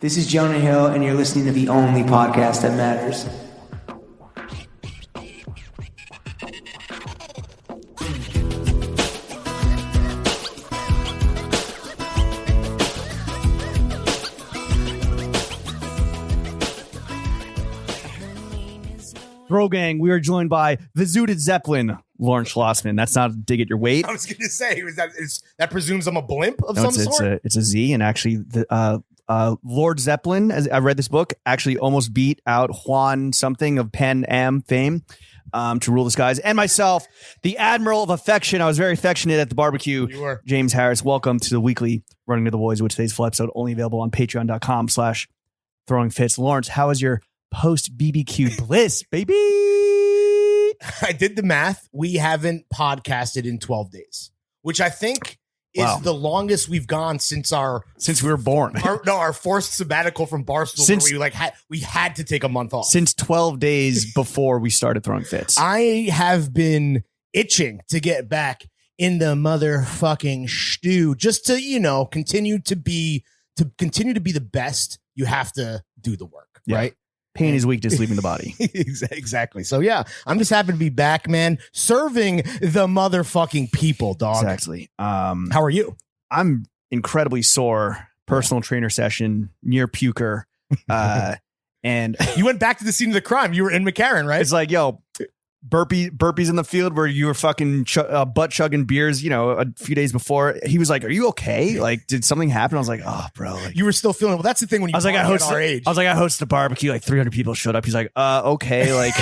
This is Jonah Hill, and you're listening to the only podcast that matters. Bro Gang, we are joined by the Zooted Zeppelin, Lawrence Schlossman. That's not a dig at your weight. I was going to say, that presumes I'm a blimp of some sort? It's a Z, and actually, Lord Zeppelin, as I read this book, actually almost beat out Juan something of Pan Am fame to rule the skies. And myself, the Admiral of Affection. I was very affectionate at the barbecue. You were. James Harris, welcome to the weekly Running to the Boys, with today's full episode only available on patreon.com/Throwing Fits. Lawrence, how is your post BBQ bliss, baby? I did the math. We haven't podcasted in 12 days, which I think is the longest we've gone since we were born. Our forced sabbatical from Barstool. Where we had to take a month off. Since 12 days before we started Throwing Fits. I have been itching to get back in the motherfucking stew, just to, continue to be the best. You have to do the work, right? Pain is weakness leaving the body. Exactly. So, yeah, I'm just happy to be back, man. Serving the motherfucking people, dog. Exactly. How are you? I'm incredibly sore. Personal trainer session, near puker. And you went back to the scene of the crime. You were in McCarran, right? It's like, yo, burpees in the field where you were fucking butt chugging beers, a few days before. He was like, "Are you okay? Like, did something happen?" I was like, "Oh, bro." Like, you were still feeling. Well, that's the thing when you. I was like, I hosted a barbecue. Like 300 people showed up. He's like, okay, like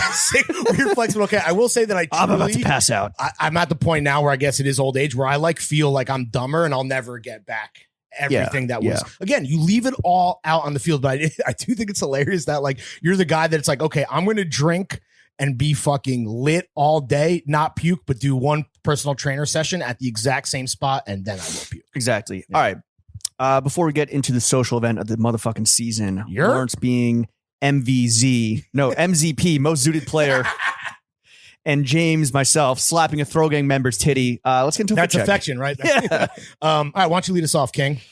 you're flexible. Okay, I will say that I'm about to pass out. I'm at the point now where I guess it is old age where I feel like I'm dumber and I'll never get back everything that was. Again, you leave it all out on the field, but I do think it's hilarious that you're the guy that's like, okay, I'm going to drink and be fucking lit all day, not puke, but do one personal trainer session at the exact same spot, and then I will puke. Exactly. Yeah. All right. Before we get into the social event of the motherfucking season, Lawrence being MZP, most zooted player, and James, myself, slapping a Throw Gang member's titty. Let's get into That's affection, right? Yeah. All right, why don't you lead us off, King?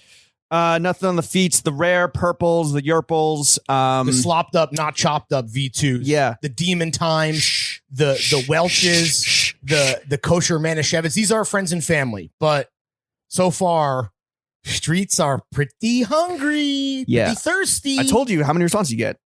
Nothing on the feats, the rare purples, the yerples, the slopped up, not chopped up V2s. Yeah. The demon times, the Welches, the kosher Manischewitz. These are our friends and family, but so far, streets are pretty hungry, pretty thirsty. I told you how many responses you get.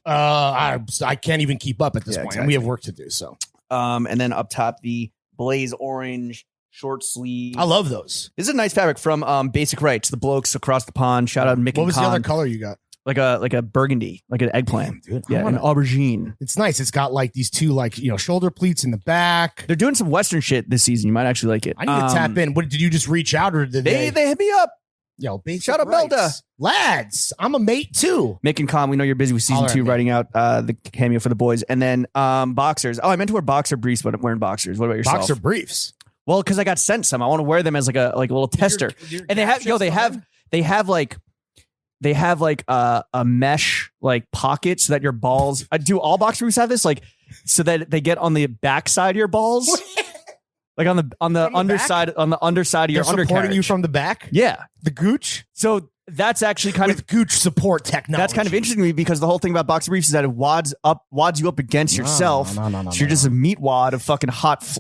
I can't even keep up at this point, and we have work to do. So, and then up top, the blaze orange short sleeve. I love those. This is a nice fabric from Basic Rights, the blokes across the pond. Shout out Mick. What was the other color you got? Like a burgundy, like an eggplant. Damn, dude. Yeah, an aubergine. It's nice. It's got these two shoulder pleats in the back. They're doing some Western shit this season. You might actually like it. I need to tap in. What did you just reach out, or did they hit me up? Yo, Basic Shout out Rights. Belda. Lads, I'm a mate too. Mick and Con, we know you're busy with season 2 writing out the cameo for the boys. And then boxers. Oh, I meant to wear boxer briefs, but I'm wearing boxers. What about yourself? Boxer briefs. Well, because I got sent some. I want to wear them as like a little tester. And they have a mesh pocket so that your balls. Do all boxer briefs have this? So that they get on the back side of your balls? Like on the underside back? On the underside of your undercarriage. Supporting you from the back? Yeah. The gooch? So that's actually kind of gooch support technology. That's kind of interesting to me because the whole thing about boxer briefs is that it wads you up against yourself. So you're just a meat wad of fucking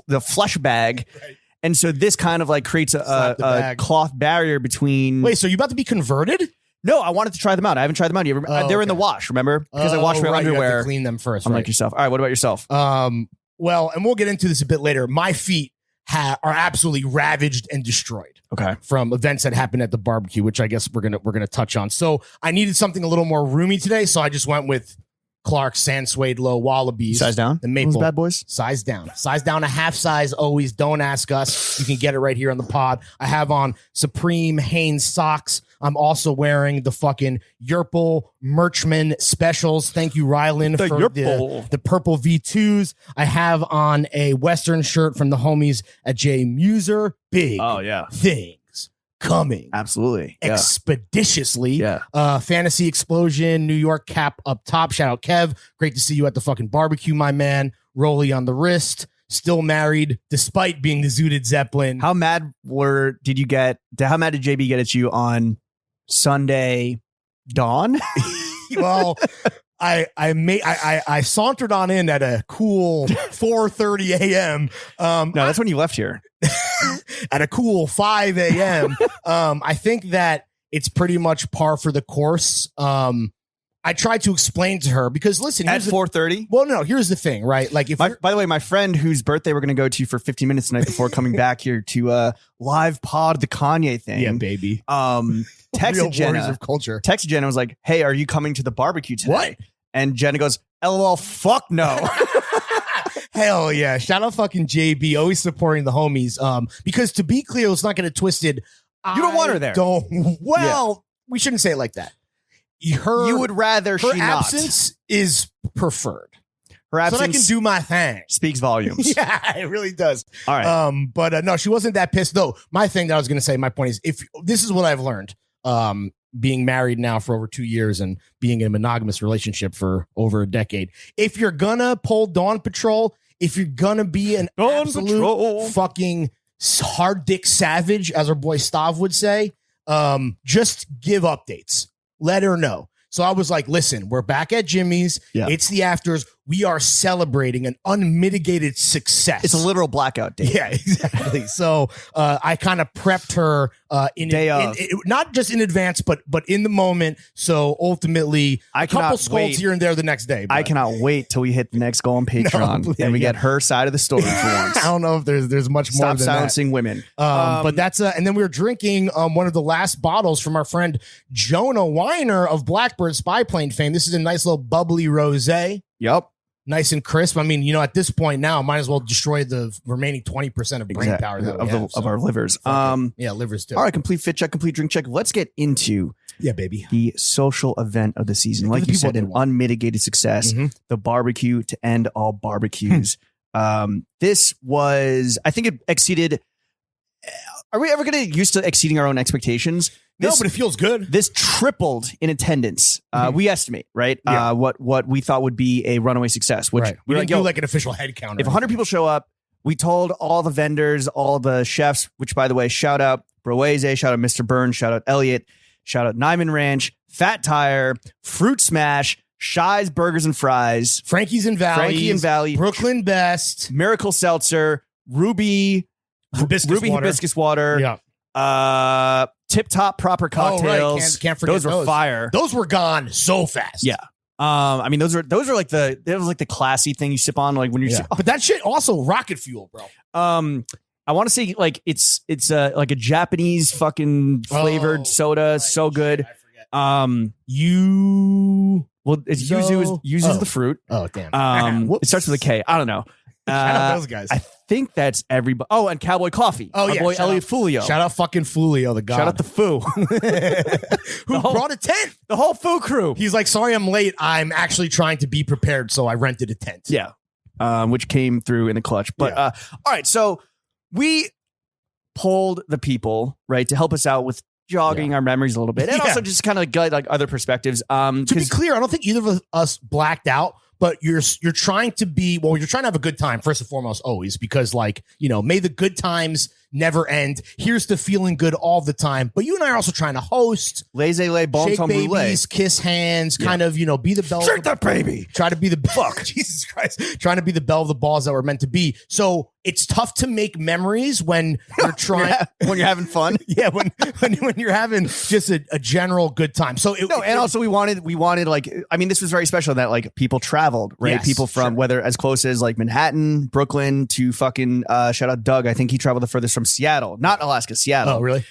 the flesh bag. Right. And so this kind of creates a cloth barrier between. Wait, so you about to be converted? No, I wanted to try them out. I haven't tried them out yet. They were in the wash, remember? Because I washed my underwear. You have to clean them first. Unlike yourself. All right, what about yourself? Well, and we'll get into this a bit later. My feet are absolutely ravaged and destroyed. Okay. From events that happened at the barbecue, which I guess we're gonna touch on. So I needed something a little more roomy today, so I just went with Clark's Sand Suede Low Wallabies. Size down? The maple. Those bad boys? Size down. Size down a half size always. Don't ask us. You can get it right here on the pod. I have on Supreme Hanes socks. I'm also wearing the fucking Yerple Merchman specials. Thank you, Rylan, for the purple V2s. I have on a Western shirt from the homies at J Muser. Big things coming. Absolutely. Expeditiously. Yeah. Fantasy Explosion, New York cap up top. Shout out Kev. Great to see you at the fucking barbecue, my man. Rolly on the wrist. Still married despite being the Zooted Zeppelin. How mad did JB get at you on Sunday Dawn? Well, I sauntered on in at a cool 4:30 a.m. No, that's when you left here. At a cool 5 a.m. I think that it's pretty much par for the course. I tried to explain to her because listen, At 4:30? Well, no, here's the thing, right? Like if by the way, my friend whose birthday we're going to go to for 15 minutes tonight before coming back here to live pod the Kanye thing. Yeah, baby. Texted Jenna of culture. Texted Jenna, was like, hey, are you coming to the barbecue today? What? And Jenna goes, LOL, fuck no. Hell yeah. Shout out fucking JB, always supporting the homies. Because to be clear, it's not going to twist it. You don't want her there. We shouldn't say it like that. You would rather her she absence is preferred. Her absence so that I can do my thing. Speaks volumes. Yeah, it really does. All right. But no, she wasn't that pissed though. My thing that I was going to say, my point is, if this is what I've learned, being married now for over 2 years and being in a monogamous relationship for over a decade. If you're gonna pull Dawn Patrol, if you're gonna be an absolute fucking hard dick savage, as our boy Stav would say, just give updates. Let her know. So I was like, listen, we're back at Jimmy's. Yeah. It's the afters. We are celebrating an unmitigated success. It's a literal blackout day. Yeah, exactly. So I kind of prepped her not just in advance, but in the moment. So ultimately, a couple scolds here and there the next day. But I cannot wait till we hit the next goal on Patreon and we get her side of the story for once. I don't know if there's much more than silencing that. Women. But that's and then we were drinking one of the last bottles from our friend Jonah Weiner of Blackbird Spy Plane fame. This is a nice little bubbly rosé. Yep. Nice and crisp. I mean, at this point now, might as well destroy the remaining 20% of brain power of our livers. Yeah, livers too. All right, complete fit check, complete drink check. Let's get into baby, the social event of the season. Like you said, an unmitigated success. Mm-hmm. The barbecue to end all barbecues. This was, I think, it exceeded. Are we ever going to get used to exceeding our own expectations? No, but it feels good. This tripled in attendance. We estimate, right? Yeah. What we thought would be a runaway success. Which we didn't do like an official head count. If 100 people show up, we told all the vendors, all the chefs. Which, by the way, shout out Broese, shout out Mr. Burns, shout out Elliot, shout out Nyman Ranch, Fat Tire, Fruit Smash, Shy's Burgers and Fries, Frankie's and Valley, Brooklyn Best, Miracle Seltzer, Ruby hibiscus water. Yeah. Tip Top Proper Cocktails. Right. Can't forget those were fire. Those were gone so fast. Yeah. I mean, those are like the classy thing you sip on, like when you're. But that shit also rocket fuel, bro. I want to say like it's like a Japanese fucking flavored soda, right. So good. I forget. It's yuzu the fruit. Oh damn. It starts with a K. I don't know. Shout out those guys. I think that's everybody. Oh, and Cowboy Coffee. Oh, Our boy Elliot Fulio. Shout out fucking Fulio, the god. Shout out to Foo. Who brought a tent. The whole Foo crew. He's like, sorry I'm late. I'm actually trying to be prepared, so I rented a tent. Yeah. Which came through in the clutch. But all right, so we polled the people, right, to help us out with jogging our memories a little bit. And also just kind of get like other perspectives. To be clear, I don't think either of us blacked out. But you're trying to you're trying to have a good time, first and foremost, always, because may the good times never end. Here's to feeling good all the time. But you and I are also trying to host. Laissez-les, bon shake temps babies, brûlés. Kiss hands, kind of, be the bell. Shake that baby. Try to be the fuck. Jesus Christ. Trying to be the bell of the balls that we're meant to be. So it's tough to make memories when you're trying. When you're having fun. Yeah, when you're having just a general good time. So also we wanted like, I mean, this was very special that like people traveled, right? Yes, people from whether as close as like Manhattan, Brooklyn to fucking shout out Doug. I think he traveled the furthest from Seattle, not Alaska, Seattle. Oh, really?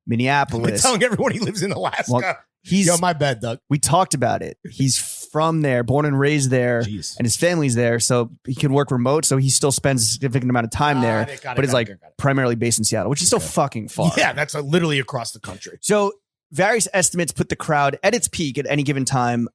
Minneapolis. I've been telling everyone he lives in Alaska. Well, my bad, Doug. We talked about it. He's from there, born and raised there, and his family's there, so he can work remote. So he still spends a significant amount of time there, but is primarily based in Seattle, which is so fucking far. Yeah, that's literally across the country. So various estimates put the crowd at its peak at any given time,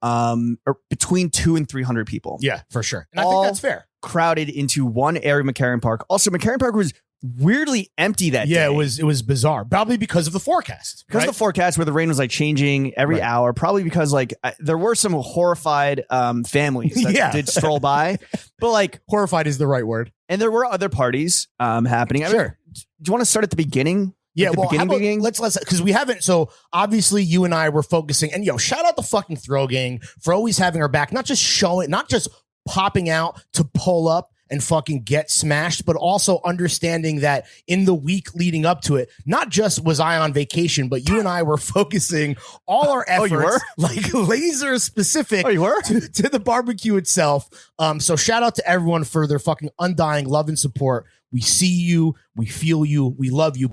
between 200 and 300 people. Yeah, for sure, and I think that's fair. Crowded into one area of McCarran Park. Also, McCarran Park was weirdly empty that day. Yeah, it was bizarre. Probably because of the forecast. Because of the forecast where the rain was like changing every hour. Probably because like there were some horrified families that did stroll by. But like horrified is the right word. And there were other parties happening. Sure. Do you want to start at the beginning? Yeah, Like the well, how about, beginning? let's because we haven't. So obviously, you and I were focusing, and shout out the fucking Throw Gang for always having our back, not just showing, not just popping out to pull up and fucking get smashed, but also understanding that in the week leading up to it, not just was I on vacation, but you and I were focusing all our efforts, you were? like laser specific, Oh, you were? to the barbecue itself. So shout out to everyone for their fucking undying love and support. We see you, we feel you, we love you.